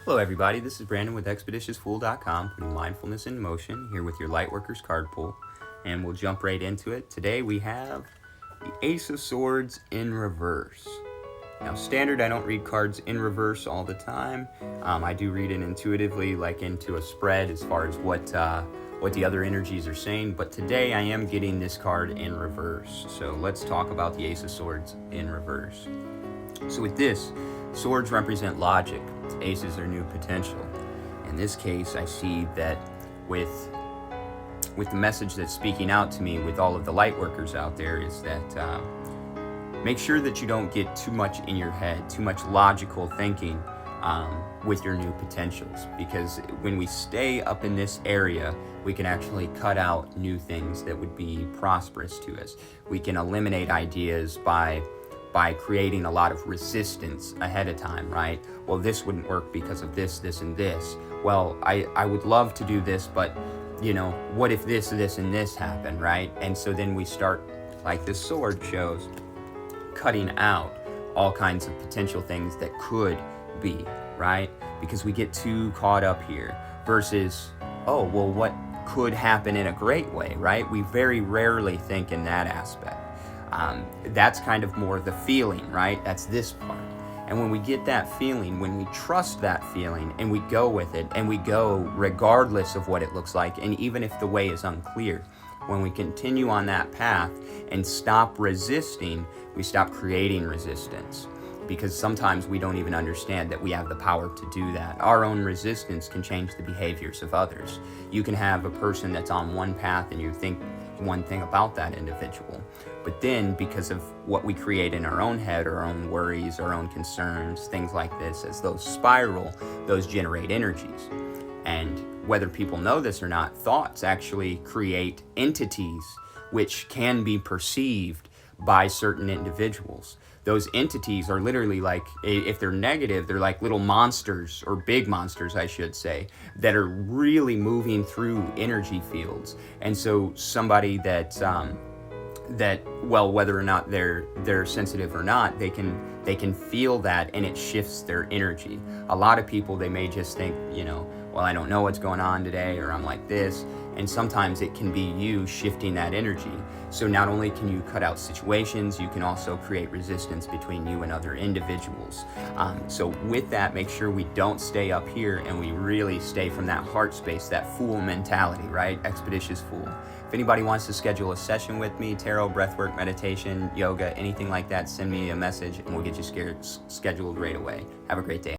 Hello everybody, this is Brandon with ExpeditiousFool.com, putting mindfulness in motion, here with your Lightworkers card pull, and we'll jump right into it. Today we have the Ace of Swords in reverse. Now standard, I don't read cards in reverse all the time. I do read it intuitively, like into a spread as far as what the other energies are saying, but today I am getting this card in reverse. So let's talk about the Ace of Swords in reverse. So with this, swords represent logic. Aces are new potential. In this case, I see that with the message that's speaking out to me with all of the light workers out there is that make sure that you don't get too much in your head, too much logical thinking with your new potentials, because when we stay up in this area, we can actually cut out new things that would be prosperous to us. We can eliminate ideas by creating a lot of resistance ahead of time, right? Well, this wouldn't work because of this, this, and this. Well, I would love to do this, but, you know, what if this, this, and this happen, right? And so then we start, like this sword shows, cutting out all kinds of potential things that could be, right? Because we get too caught up here versus, oh, well, what could happen in a great way, right? We very rarely think in that aspect. That's kind of more the feeling, right? That's this part. And when we get that feeling, when we trust that feeling and we go with it and we go regardless of what it looks like, and even if the way is unclear, when we continue on that path and stop resisting, we stop creating resistance. Because sometimes we don't even understand that we have the power to do that. Our own resistance can change the behaviors of others. You can have a person that's on one path and you think one thing about that individual, but then because of what we create in our own head, our own worries, our own concerns, things like this, as those spiral, those generate energies. And whether people know this or not, thoughts actually create entities which can be perceived by certain individuals. Those entities are literally like, if they're negative, they're like little monsters, or big monsters, I should say, that are really moving through energy fields. And so somebody that well, whether or not they're sensitive or not, they can feel that, and it shifts their energy. A lot of people, they may just think, you know, well, I don't know what's going on today, or I'm like this. And sometimes it can be you shifting that energy. So not only can you cut out situations, you can also create resistance between you and other individuals. So with that, make sure we don't stay up here and we really stay from that heart space, that fool mentality, right? Expeditious Fool. If anybody wants to schedule a session with me, tarot, breathwork, meditation, yoga, anything like that, send me a message and we'll get you scheduled right away. Have a great day.